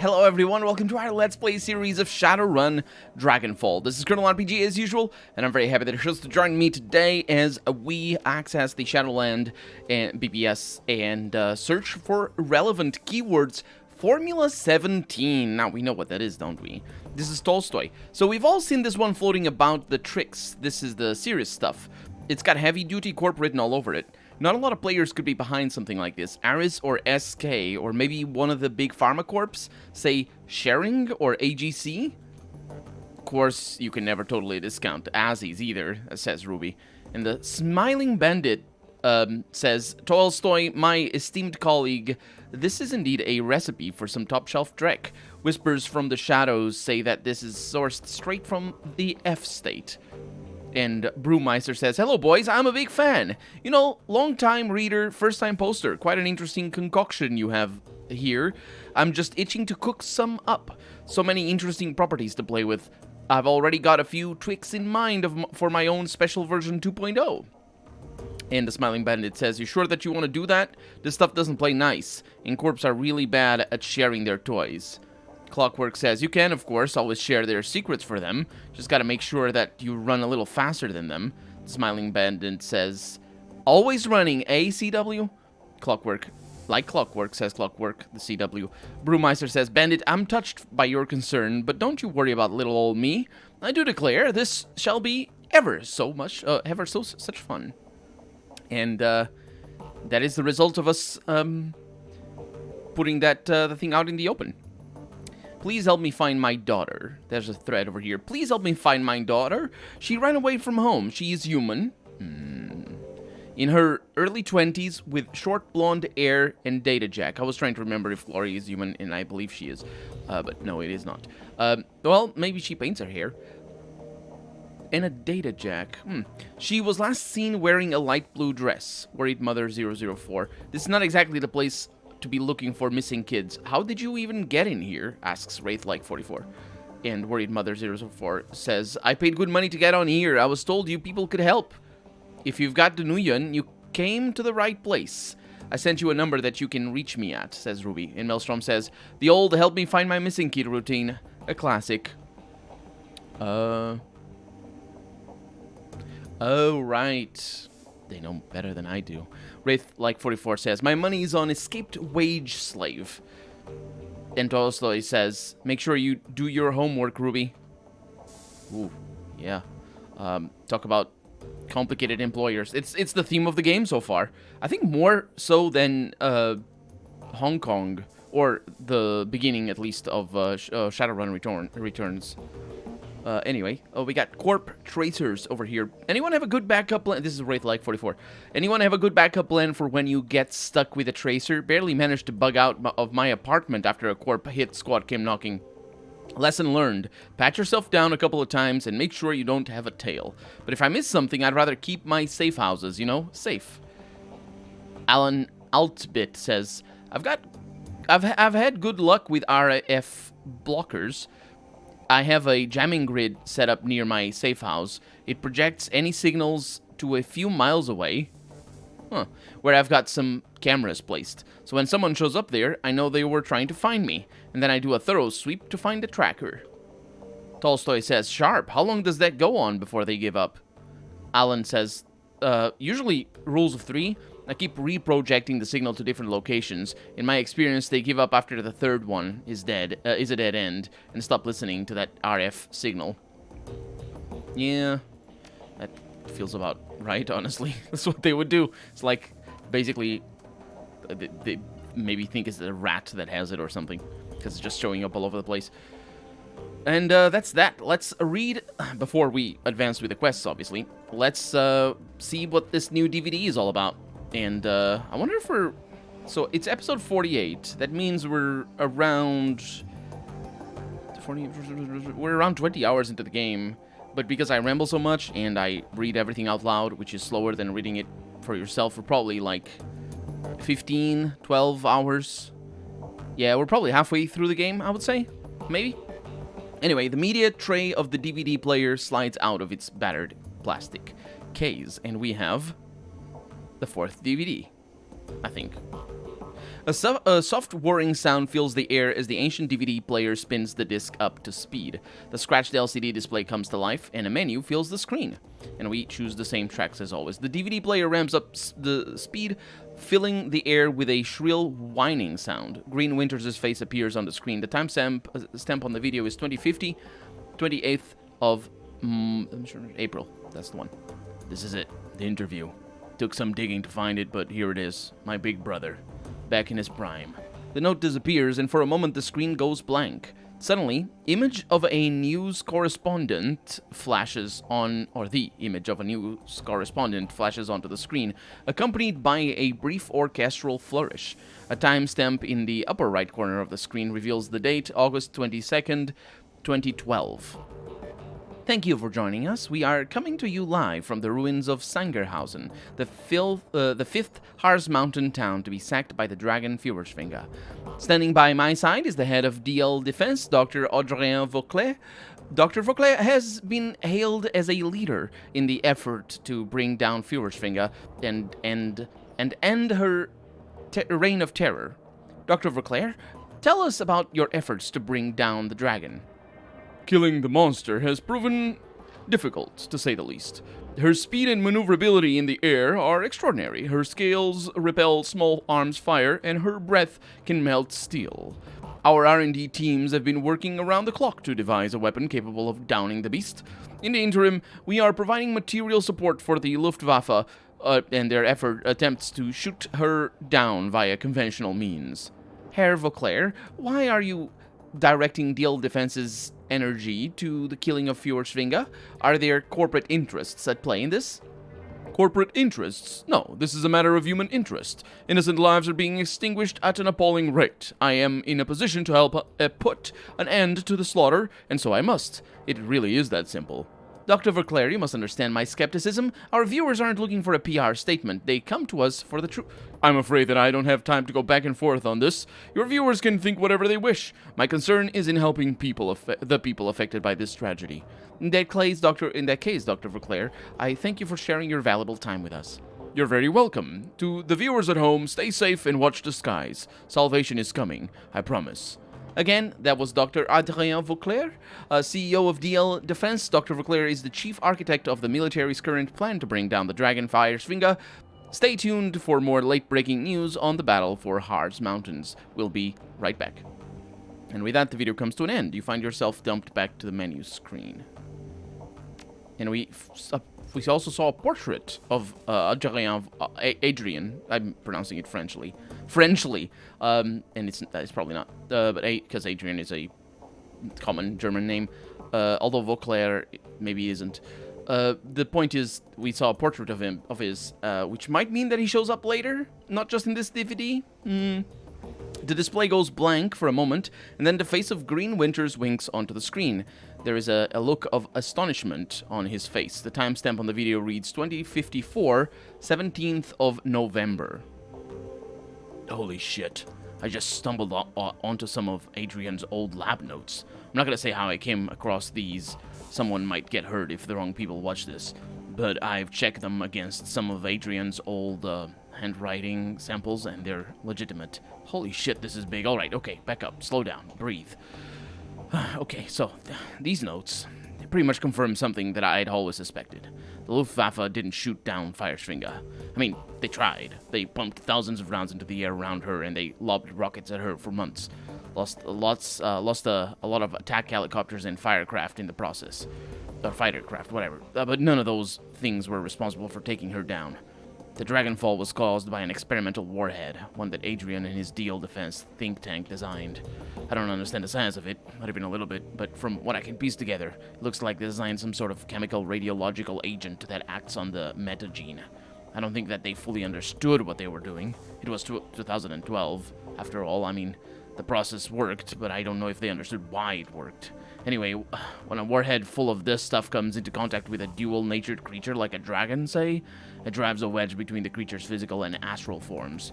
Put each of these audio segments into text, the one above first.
Hello everyone, welcome to our Let's Play series of Shadowrun Dragonfall. This is Colonel RPG as usual, and I'm very happy that you're chose to join me today as we access the Shadowland and BBS and search for relevant keywords. Formula 17. Now, we know what that is, don't we? This is Tolstoy. So we've all seen this one floating about the tricks. This is the serious stuff. It's got heavy-duty corp written all over it. Not a lot of players could be behind something like this. Aris or SK, or maybe one of the big pharma corps, say Sharing or AGC? Of course, you can never totally discount Azzies either, says Ruby. And the Smiling Bandit says, Tolstoy, my esteemed colleague, this is indeed a recipe for some top-shelf Drek. Whispers from the shadows say that this is sourced straight from the F-state. And Brewmeister says, hello boys, I'm a big fan. You know, long-time reader, first-time poster. Quite an interesting concoction you have here. I'm just itching to cook some up. So many interesting properties to play with. I've already got a few tweaks in mind for my own special version 2.0. And the Smiling Bandit says, you sure that you want to do that? This stuff doesn't play nice, and corps are really bad at sharing their toys. Clockwork says, you can, of course, always share their secrets for them. Just gotta make sure that you run a little faster than them. The Smiling Bandit says, always running, eh, CW? Clockwork, like Clockwork, says Clockwork, the CW. Brewmeister says, Bandit, I'm touched by your concern, but don't you worry about little old me. I do declare, this shall be such fun. And, that is the result of us, putting that, the thing out in the open. Please help me find my daughter. There's a thread over here. Please help me find my daughter. She ran away from home. She is human. In her early 20s with short blonde hair and data jack. I was trying to remember if Glory is human, and I believe she is. But no, it is not. Well, maybe she paints her hair. And a data jack. She was last seen wearing a light blue dress. Worried Mother 004. This is not exactly the place to be looking for missing kids. How did you even get in here? Asks Wraithlike44. And Worried Mother 004 says, I paid good money to get on here. I was told you people could help. If you've got the Nuyen, you came to the right place. I sent you a number that you can reach me at, says Ruby. And Maelstrom says, the old help me find my missing kid routine. A classic. Oh, right. They know better than I do. Wraithlike44 says, my money's on escaped wage slave. And Tolstoy says, make sure you do your homework, Ruby. Ooh, yeah. Talk about complicated employers. It's the theme of the game so far. I think more so than Hong Kong, or the beginning, at least, of Shadowrun Returns. Anyway, we got Corp Tracers over here. Anyone have a good backup plan? This is Wraithlike44. Anyone have a good backup plan for when you get stuck with a tracer? Barely managed to bug out of my apartment after a Corp hit squad came knocking. Lesson learned. Pat yourself down a couple of times and make sure you don't have a tail. But if I miss something, I'd rather keep my safe houses, you know? Safe. Alan Altbit says, I've had good luck with RF blockers. I have a jamming grid set up near my safe house. It projects any signals to a few miles away. Where I've got some cameras placed. So when someone shows up there, I know they were trying to find me. And then I do a thorough sweep to find the tracker. Tolstoy says, sharp. How long does that go on before they give up? Alan says, usually rules of 3. I keep reprojecting the signal to different locations. In my experience, they give up after the third one is a dead end, and stop listening to that RF signal. Yeah, that feels about right, honestly. That's what they would do. It's like, basically, they maybe think it's a rat that has it or something, because it's just showing up all over the place. And that's that. Let's read, before we advance with the quests, obviously, let's see what this new DVD is all about. And I wonder if so it's episode 48. That means we're around 20 hours into the game. But because I ramble so much and I read everything out loud, which is slower than reading it for yourself, we're probably like 15, 12 hours. Yeah, we're probably halfway through the game, I would say. Maybe. Anyway, the media tray of the DVD player slides out of its battered plastic case, and we have the 4th DVD, I think. A soft whirring sound fills the air as the ancient DVD player spins the disc up to speed. The scratched LCD display comes to life, and a menu fills the screen. And we choose the same tracks as always. The DVD player ramps up the speed, filling the air with a shrill whining sound. Green Winters' face appears on the screen. The timestamp on the video is 2050, 28th of April. That's the one. This is it. The interview. Took some digging to find it, but here it is. My big brother. Back in his prime. The note disappears, and for a moment the screen goes blank. Suddenly, image of a news correspondent flashes on, or the image of a news correspondent flashes onto the screen, accompanied by a brief orchestral flourish. A timestamp in the upper right corner of the screen reveals the date, August 22nd, 2012. Thank you for joining us. We are coming to you live from the ruins of Sangerhausen, the fifth Harz Mountain town to be sacked by the dragon Führerschwinge. Standing by my side is the head of DL Defense, Dr. Adrien Vauclair. Dr. Vauclair has been hailed as a leader in the effort to bring down Führerschwinge and end her reign of terror. Dr. Vauclair, tell us about your efforts to bring down the dragon. Killing the monster has proven difficult, to say the least. Her speed and maneuverability in the air are extraordinary. Her scales repel small arms fire, and her breath can melt steel. Our R&D teams have been working around the clock to devise a weapon capable of downing the beast. In the interim, we are providing material support for the Luftwaffe and their attempts to shoot her down via conventional means. Herr Vauclair, why are you directing DL Defense's energy to the killing of Führerschwinge? Are there corporate interests at play in this? Corporate interests? No, this is a matter of human interest. Innocent lives are being extinguished at an appalling rate. I am in a position to help put an end to the slaughter, and so I must. It really is that simple. Dr. Vauclair, you must understand my skepticism. Our viewers aren't looking for a PR statement. They come to us for the truth. I'm afraid that I don't have time to go back and forth on this. Your viewers can think whatever they wish. My concern is in helping the people affected by this tragedy. In that case, Dr. Vauclair, I thank you for sharing your valuable time with us. You're very welcome. To the viewers at home, stay safe and watch the skies. Salvation is coming, I promise. Again, that was Dr. Adrien Vauclair, CEO of DL Defense. Dr. Vauclair is the chief architect of the military's current plan to bring down the dragon Führerschwinge. Stay tuned for more late-breaking news on the battle for Harz Mountains. We'll be right back. And with that, the video comes to an end. You find yourself dumped back to the menu screen. And we also saw a portrait of Adrien. I'm pronouncing it Frenchly, and it's probably not, but because Adrian is a common German name, although Vauclair maybe isn't. The point is, we saw a portrait of his, which might mean that he shows up later, not just in this DVD. The display goes blank for a moment, and then the face of Green Winters winks onto the screen. There is a look of astonishment on his face. The timestamp on the video reads 2054, 17th of November. Holy shit. I just stumbled onto some of Adrian's old lab notes. I'm not going to say how I came across these. Someone might get hurt if the wrong people watch this. But I've checked them against some of Adrian's old handwriting samples, and they're legitimate. Holy shit, this is big. Alright, okay, back up. Slow down. Breathe. Okay, so these notes pretty much confirm something that I'd always suspected. The Luftwaffe didn't shoot down Führerschwinge. I mean, they tried. They pumped thousands of rounds into the air around her, and they lobbed rockets at her for months. Lost a lot of attack helicopters and firecraft in the process. Or fightercraft, whatever. But none of those things were responsible for taking her down. The Dragonfall was caused by an experimental warhead, one that Adrian and his DL Defense think tank designed. I don't understand the science of it, not even a little bit, but from what I can piece together, it looks like they designed some sort of chemical radiological agent that acts on the metagene. I don't think that they fully understood what they were doing. It was 2012. After all, I mean, the process worked, but I don't know if they understood why it worked. Anyway, when a warhead full of this stuff comes into contact with a dual-natured creature like a dragon, say, it drives a wedge between the creature's physical and astral forms.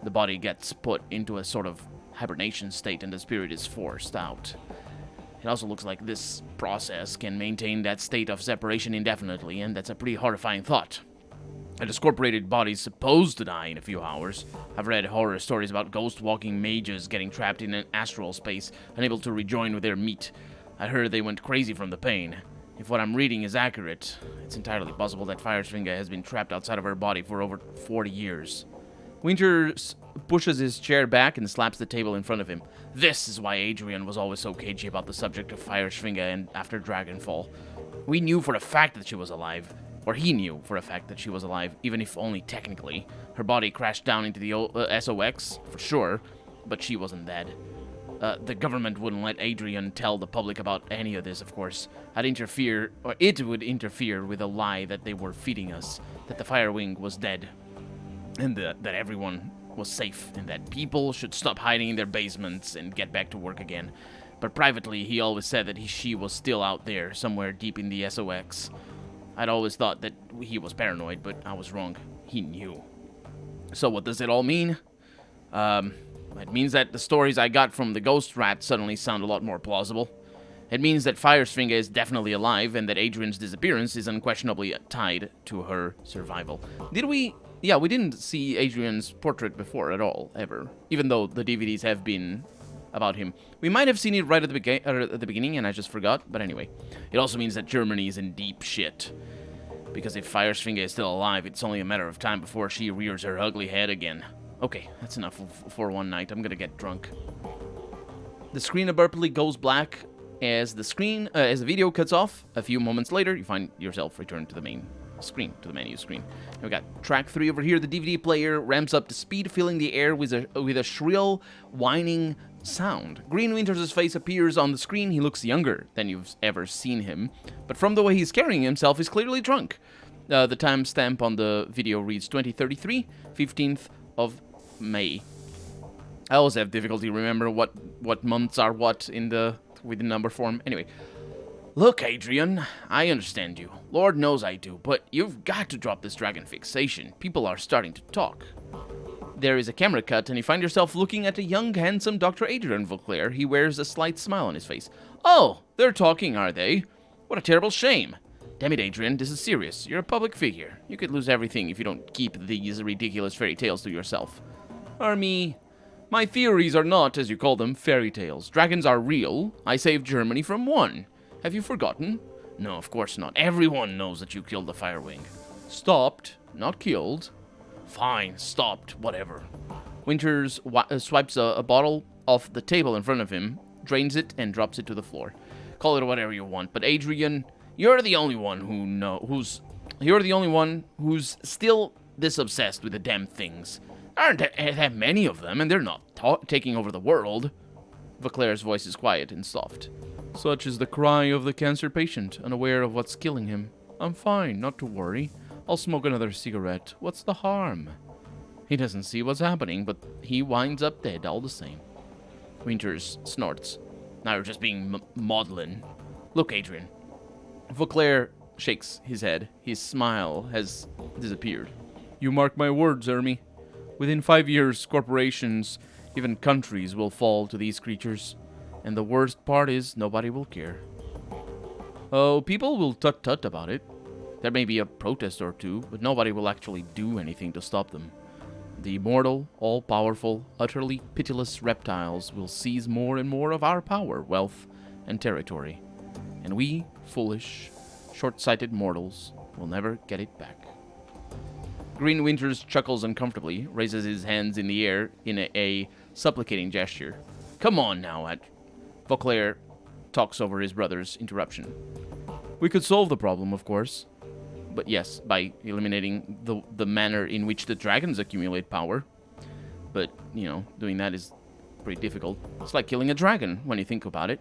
The body gets put into a sort of hibernation state and the spirit is forced out. It also looks like this process can maintain that state of separation indefinitely, and that's a pretty horrifying thought. A discorporated body's supposed to die in a few hours. I've read horror stories about ghost-walking mages getting trapped in an astral space, unable to rejoin with their meat. I heard they went crazy from the pain. If what I'm reading is accurate, it's entirely possible that Firefinger has been trapped outside of her body for over 40 years. Winters pushes his chair back and slaps the table in front of him. This is why Adrian was always so cagey about the subject of Firefinger and after Dragonfall. We knew for a fact that she was alive. Or he knew for a fact that she was alive, even if only technically. Her body crashed down into the SOX, for sure, but she wasn't dead. The government wouldn't let Adrian tell the public about any of this, of course. It would interfere with a lie that they were feeding us, that the Firewing was dead, and that everyone was safe, and that people should stop hiding in their basements and get back to work again. But privately, he always said that she was still out there, somewhere deep in the SOX. I'd always thought that he was paranoid, but I was wrong. He knew. So what does it all mean? It means that the stories I got from the ghost rat suddenly sound a lot more plausible. It means that Firefinger is definitely alive, and that Adrian's disappearance is unquestionably tied to her survival. Did we... Yeah, we didn't see Adrian's portrait before at all, ever. Even though the DVDs have been about him. We might have seen it right at the beginning, and I just forgot, but anyway. It also means that Germany is in deep shit. Because if Firefinger is still alive, it's only a matter of time before she rears her ugly head again. Okay, that's enough for one night. I'm gonna get drunk. The screen abruptly goes black as the video cuts off. A few moments later, you find yourself returned to the main screen, to the menu screen. And we got track 3 over here. The DVD player ramps up to speed, filling the air with a shrill, whining sound. Green Winters' face appears on the screen. He looks younger than you've ever seen him, but from the way he's carrying himself, he's clearly drunk. The timestamp on the video reads 2033, 15th of May. I always have difficulty remembering what months are what with the number form. Anyway, look, Adrian, I understand you. Lord knows I do, but you've got to drop this dragon fixation. People are starting to talk. There is a camera cut, and you find yourself looking at a young, handsome Dr. Adrian Vauclair. He wears a slight smile on his face. Oh, they're talking, are they? What a terrible shame. Damn it, Adrian, this is serious. You're a public figure. You could lose everything if you don't keep these ridiculous fairy tales to yourself. Army, my theories are not, as you call them, fairy tales. Dragons are real. I saved Germany from one. Have you forgotten? No, of course not. Everyone knows that you killed the Firewing. Stopped, not killed. Fine, stopped, whatever. Winters swipes a bottle off the table in front of him, drains it, and drops it to the floor. Call it whatever you want, but Adrian, you're the only one who's still this obsessed with the damn things. There aren't that many of them, and they're not taking over the world. Vauclair's voice is quiet and soft. Such is the cry of the cancer patient, unaware of what's killing him. I'm fine, not to worry. I'll smoke another cigarette. What's the harm? He doesn't see what's happening, but he winds up dead all the same. Winters snorts. Now you're just being maudlin. Look, Adrian. Vauclair shakes his head. His smile has disappeared. You mark my words, Ermi. Within 5 years, corporations, even countries, will fall to these creatures. And the worst part is, nobody will care. Oh, people will tut-tut about it. There may be a protest or two, but nobody will actually do anything to stop them. The immortal, all-powerful, utterly pitiless reptiles will seize more and more of our power, wealth, and territory. And we, foolish, short-sighted mortals, will never get it back. Green Winters chuckles uncomfortably, raises his hands in the air in a supplicating gesture. Come on now, Vauclair talks over his brother's interruption. We could solve the problem, of course. But yes, by eliminating the manner in which the dragons accumulate power. But, you know, doing that is pretty difficult. It's like killing a dragon, when you think about it.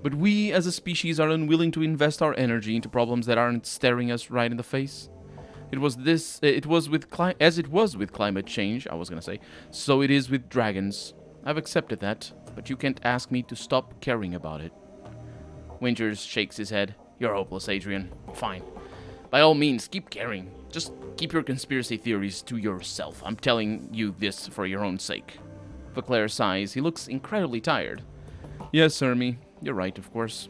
But we, as a species, are unwilling to invest our energy into problems that aren't staring us right in the face. As it was with climate change, so it is with dragons. I've accepted that, but you can't ask me to stop caring about it. Winters shakes his head. You're hopeless, Adrian. Fine. By all means, keep caring. Just keep your conspiracy theories to yourself. I'm telling you this for your own sake. Vauclair sighs. He looks incredibly tired. Yes, Ermi. You're right, of course.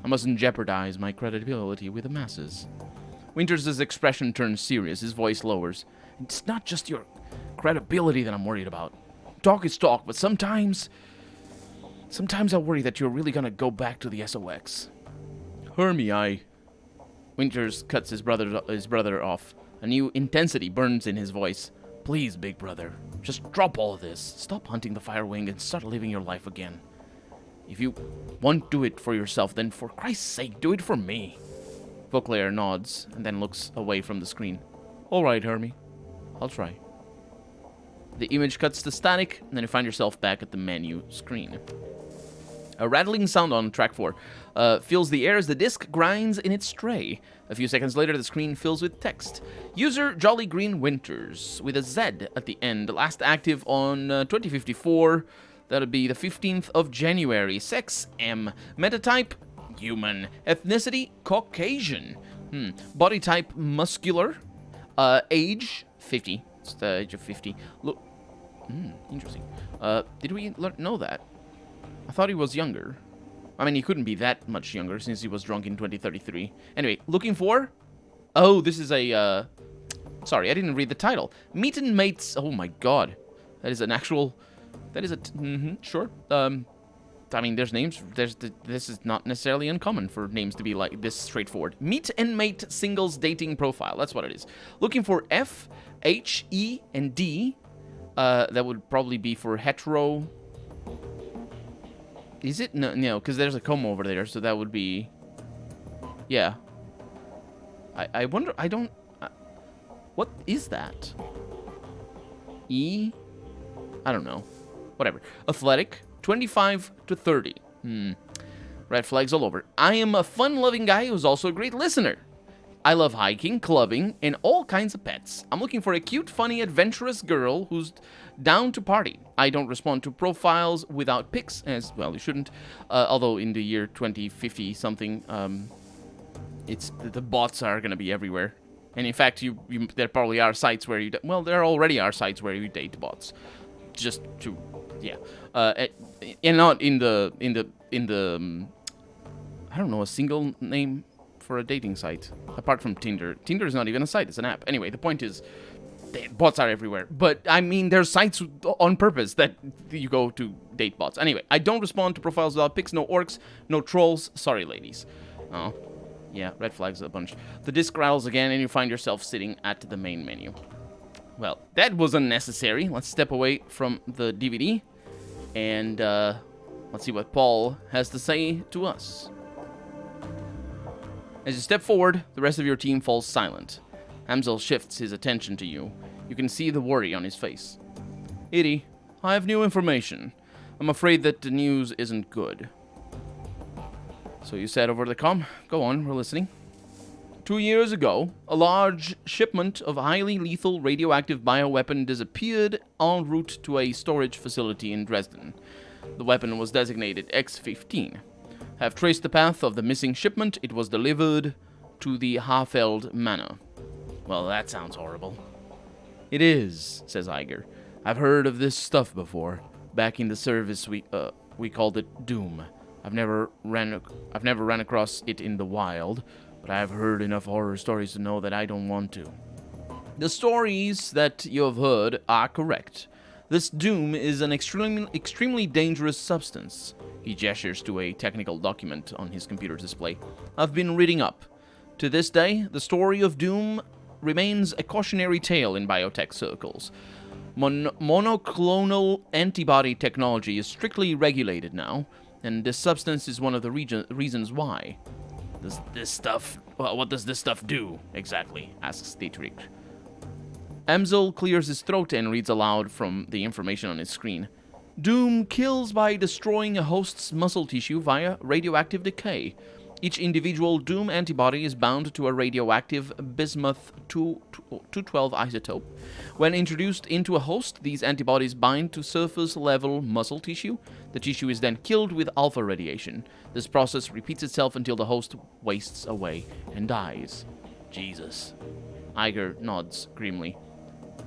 I mustn't jeopardize my credibility with the masses. Winters' expression turns serious. His voice lowers. It's not just your credibility that I'm worried about. Talk is talk, but sometimes I worry that you're really gonna go back to the SOX. Hermie, Winters cuts his brother off. A new intensity burns in his voice. Please, big brother, just drop all of this. Stop hunting the Firewing and start living your life again. If you won't do it for yourself, then for Christ's sake, do it for me. Vauclair nods and then looks away from the screen. All right, Hermie. I'll try. The image cuts to static, and then you find yourself back at the menu screen. A rattling sound on track 4 fills the air as the disc grinds in its tray. A few seconds later, the screen fills with text. User Jolly Green Winters, with a Z at the end. Last active on 2054. That'll be the 15th of January. Sex, M. Metatype, human. Ethnicity, Caucasian. Body type, muscular. Age, 50. It's the age of 50. Look. Interesting. Did we know that? I thought he was younger. I mean, he couldn't be that much younger since he was drunk in 2033. Anyway, looking for... Oh, this is a, Sorry, I didn't read the title. Meet and Mates... Oh my god. That is an actual... That is a... sure. I mean, there's names... This is not necessarily uncommon for names to be like this straightforward. Meet and Mate Singles Dating Profile. That's what it is. Looking for F, H, E, and D. That would probably be for hetero... Is it? No, because there's a comma over there, so that would be... Yeah. I wonder... I don't... what is that? E? I don't know. Whatever. Athletic, 25 to 30. Red flags all over. I am a fun-loving guy who's also a great listener. I love hiking, clubbing, and all kinds of pets. I'm looking for a cute, funny, adventurous girl who's down to party. I don't respond to profiles without pics, as well you shouldn't. Although in the year 2050 something, it's the bots are gonna be everywhere. And in fact, there probably are sites where you well, there already are sites where you date bots, just to and not in the I don't know, a single name for a dating site apart from Tinder. Tinder is not even a site; it's an app. Anyway, the point is, bots are everywhere. But I mean, there's sites on purpose that you go to date bots. Anyway, I don't respond to profiles without pics. No orcs, no trolls. Sorry, ladies. Oh, yeah, red flags a bunch. The disc rattles again, and you find yourself sitting at the main menu. Well, that was unnecessary. Let's step away from the DVD, and let's see what Paul has to say to us. As you step forward, the rest of your team falls silent. Amzel shifts his attention to you. You can see the worry on his face. Edie, I have new information. I'm afraid that the news isn't good. So you said over the comm? Go on, we're listening. 2 years ago, a large shipment of highly lethal radioactive bioweapon disappeared en route to a storage facility in Dresden. The weapon was designated X-15. Have traced the path of the missing shipment. It was delivered to the Hafeld Manor. Well, that sounds horrible. It is, says Iger. I've heard of this stuff before. Back in the service, we called it Doom. I've never ran across it in the wild, but I've heard enough horror stories to know that I don't want to. The stories that you have heard are correct. This Doom is an extremely dangerous substance. He gestures to a technical document on his computer display. I've been reading up. To this day, the story of Doom remains a cautionary tale in biotech circles. Monoclonal antibody technology is strictly regulated now, and this substance is one of the reasons why. What does this stuff do, exactly? Asks Dietrich. Amzel clears his throat and reads aloud from the information on his screen. Doom kills by destroying a host's muscle tissue via radioactive decay. Each individual Doom antibody is bound to a radioactive bismuth-212 isotope. When introduced into a host, these antibodies bind to surface-level muscle tissue. The tissue is then killed with alpha radiation. This process repeats itself until the host wastes away and dies. Jesus. Iger nods grimly.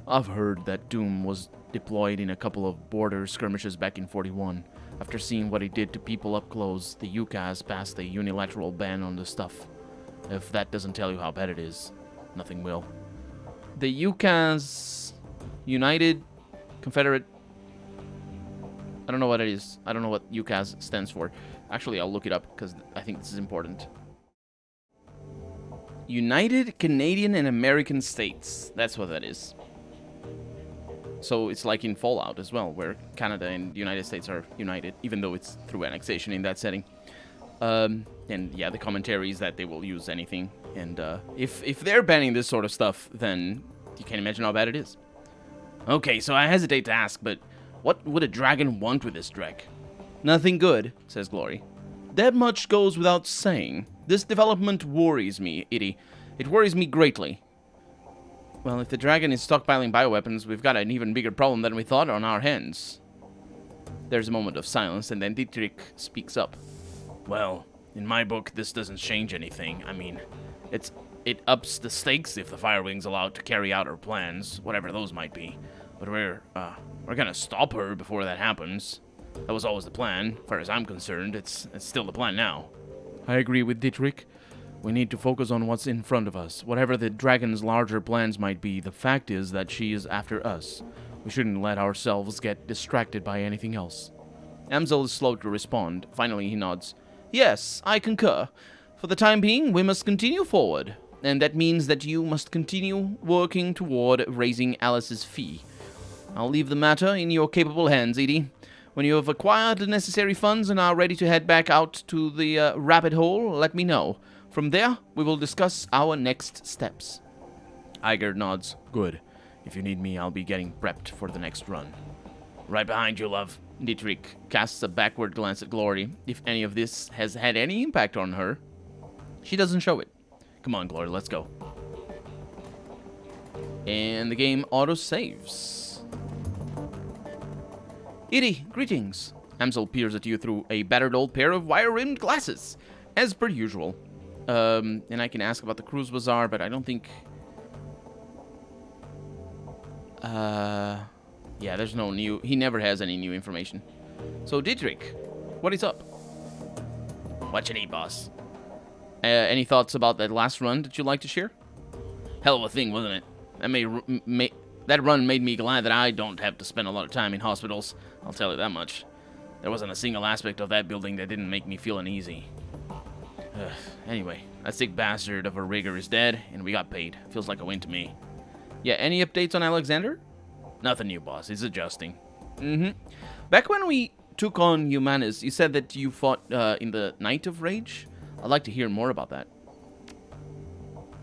I've heard that Doom was deployed in a couple of border skirmishes back in 41. After seeing what he did to people up close, the UCAS passed a unilateral ban on the stuff. If that doesn't tell you how bad it is. Nothing will. The UCAS... United... Confederate... I don't know what it is. I don't know what UCAS stands for. Actually, I'll look it up, because I think this is important. United Canadian and American States. That's what that is. So it's like in Fallout as well, where Canada and the United States are united, even though it's through annexation in that setting. And yeah, the commentary is that they will use anything. And if they're banning this sort of stuff, then you can't imagine how bad it is. Okay, so I hesitate to ask, but what would a dragon want with this Drek? Nothing good, says Glory. That much goes without saying. This development worries me, Itty. It worries me greatly. Well, if the dragon is stockpiling bioweapons, we've got an even bigger problem than we thought on our hands. There's a moment of silence, and then Dietrich speaks up. Well, in my book, this doesn't change anything. I mean, it ups the stakes if the Firewing's allowed to carry out her plans, whatever those might be. But we're gonna stop her before that happens. That was always the plan. As far as I'm concerned, it's still the plan now. I agree with Dietrich. We need to focus on what's in front of us. Whatever the dragon's larger plans might be, the fact is that she is after us. We shouldn't let ourselves get distracted by anything else. Amsel is slow to respond. Finally, he nods. Yes, I concur. For the time being, we must continue forward. And that means that you must continue working toward raising Alice's fee. I'll leave the matter in your capable hands, Edie. When you have acquired the necessary funds and are ready to head back out to the rabbit hole, let me know. From there, we will discuss our next steps. Iger nods. Good. If you need me, I'll be getting prepped for the next run. Right behind you, love. Dietrich casts a backward glance at Glory. If any of this has had any impact on her, she doesn't show it. Come on, Glory, let's go. And the game auto-saves. Edie, greetings. Amsel peers at you through a battered old pair of wire-rimmed glasses, as per usual. And I can ask about the Cruise Bazaar, but I don't think... Yeah, there's no new... He never has any new information. So, Dietrich, what is up? What you need, boss? Any thoughts about that last run that you'd like to share? Hell of a thing, wasn't it? That run made me glad that I don't have to spend a lot of time in hospitals. I'll tell you that much. There wasn't a single aspect of that building that didn't make me feel uneasy. Anyway, that sick bastard of a rigger is dead, and we got paid. Feels like a win to me. Yeah, any updates on Alexander? Nothing new, boss. He's adjusting. Back when we took on Humanis, you said that you fought in the Night of Rage? I'd like to hear more about that.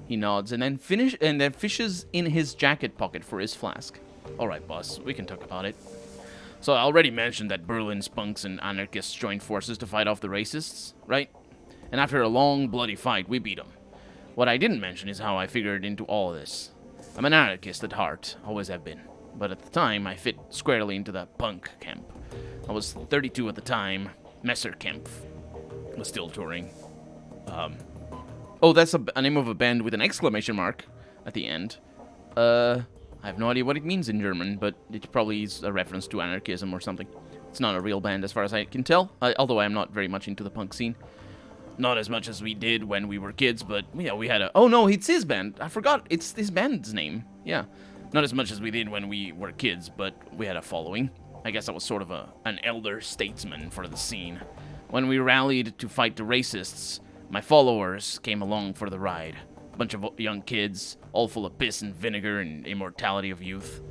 He nods and then fishes in his jacket pocket for his flask. All right, boss. We can talk about it. So I already mentioned that Berlin's punks and anarchists joined forces to fight off the racists, right? And after a long, bloody fight, we beat them. What I didn't mention is how I figured into all of this. I'm an anarchist at heart, always have been. But at the time, I fit squarely into the punk camp. I was 32 at the time. Messerkampf was still touring. Oh, that's a name of a band with an exclamation mark at the end. I have no idea what it means in German, but it probably is a reference to anarchism or something. It's not a real band as far as I can tell, although I am not very much into the punk scene. Not as much as we did when we were kids, but yeah, we had a... Oh no, it's his band. I forgot. It's his band's name. Yeah. Not as much as we did when we were kids, but we had a following. I guess I was sort of an elder statesman for the scene. When we rallied to fight the racists, my followers came along for the ride. A bunch of young kids, all full of piss and vinegar and immortality of youth.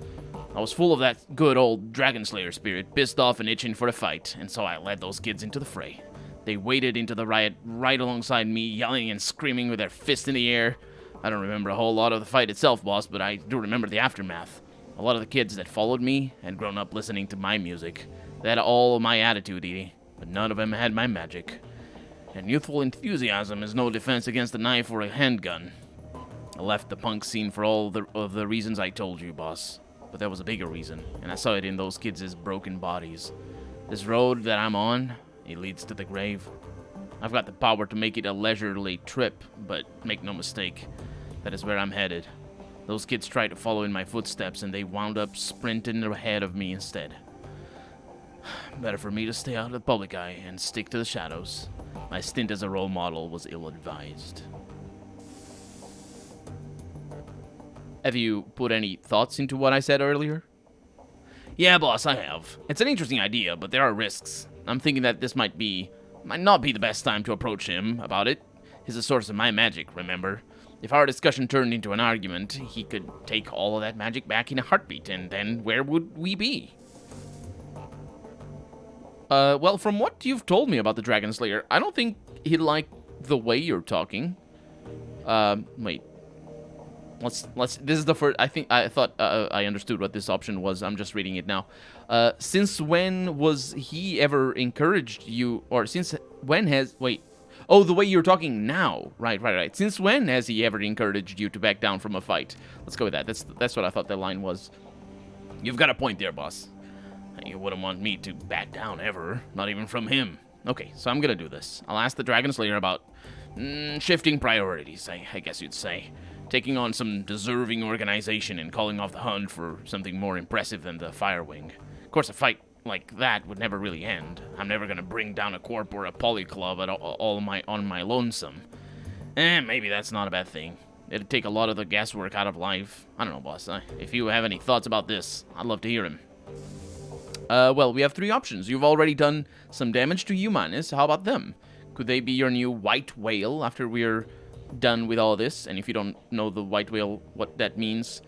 I was full of that good old Dragon Slayer spirit, pissed off and itching for a fight, and so I led those kids into the fray. They waded into the riot right alongside me, yelling and screaming with their fists in the air. I don't remember a whole lot of the fight itself, boss, but I do remember the aftermath. A lot of the kids that followed me had grown up listening to my music. They had all my attitude, Edie, but none of them had my magic. And youthful enthusiasm is no defense against a knife or a handgun. I left the punk scene for all of the reasons I told you, boss. But there was a bigger reason, and I saw it in those kids' broken bodies. This road that I'm on, it leads to the grave. I've got the power to make it a leisurely trip, but make no mistake, that is where I'm headed. Those kids tried to follow in my footsteps, and they wound up sprinting ahead of me instead. Better for me to stay out of the public eye and stick to the shadows. My stint as a role model was ill-advised. Have you put any thoughts into what I said earlier? Yeah, boss, I have. It's an interesting idea, but there are risks. I'm thinking that this might not be the best time to approach him about it. He's the source of my magic, remember? If our discussion turned into an argument, he could take all of that magic back in a heartbeat, and then where would we be? Well, from what you've told me about the Dragon Slayer, I don't think he'd like the way you're talking. Wait. This is the first. I thought I understood what this option was. I'm just reading it now. Since when was he ever encouraged you, or since when has? Wait. Oh, the way you're talking now. Right. Since when has he ever encouraged you to back down from a fight? Let's go with that. That's what I thought that line was. You've got a point there, boss. You wouldn't want me to back down ever, not even from him. Okay, so I'm gonna do this. I'll ask the Dragon Slayer about shifting priorities, I guess you'd say. Taking on some deserving organization and calling off the hunt for something more impressive than the Firewing. Of course, a fight like that would never really end. I'm never gonna bring down a corp or a poly club on my lonesome. Maybe that's not a bad thing. It'd take a lot of the guesswork out of life. I don't know, boss. If you have any thoughts about this, I'd love to hear him. Well, we have 3 options. You've already done some damage to humans. How about them? Could they be your new white whale after we're done with all this? And if you don't know the white whale, what that means,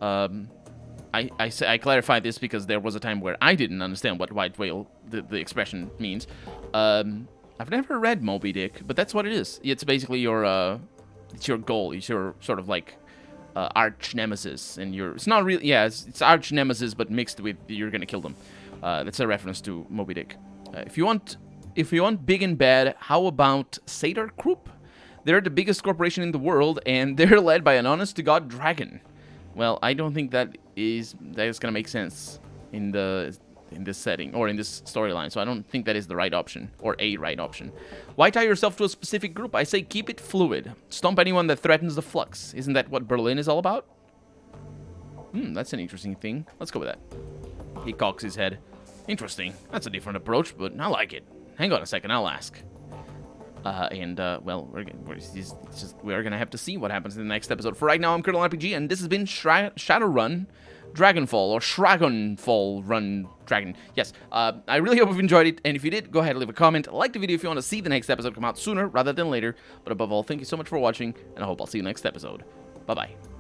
I clarify this because there was a time where I didn't understand what white whale, the expression, means. I've never read Moby Dick, but that's what it is. It's basically your goal. It's your sort of like arch nemesis, and it's not really, yeah, it's arch nemesis, but mixed with you're gonna kill them. That's a reference to Moby Dick. If you want big and bad, how about Satyr Group? They're the biggest corporation in the world, and they're led by an honest-to-God dragon. Well, I don't think that is gonna make sense in this setting or in this storyline. So I don't think that is the right option or a right option. Why tie yourself to a specific group? I say keep it fluid. Stomp anyone that threatens the flux. Isn't that what Berlin is all about? That's an interesting thing. Let's go with that. He cocks his head. Interesting. That's a different approach, but I like it. Hang on a second, I'll ask. Well, we're gonna have to see what happens in the next episode. For right now, I'm Colonel RPG, and this has been Shadowrun, Dragonfall, or Dragonfall Run Dragon. Yes, I really hope you've enjoyed it, and if you did, go ahead and leave a comment. Like the video if you want to see the next episode come out sooner rather than later. But above all, thank you so much for watching, and I hope I'll see you next episode. Bye-bye.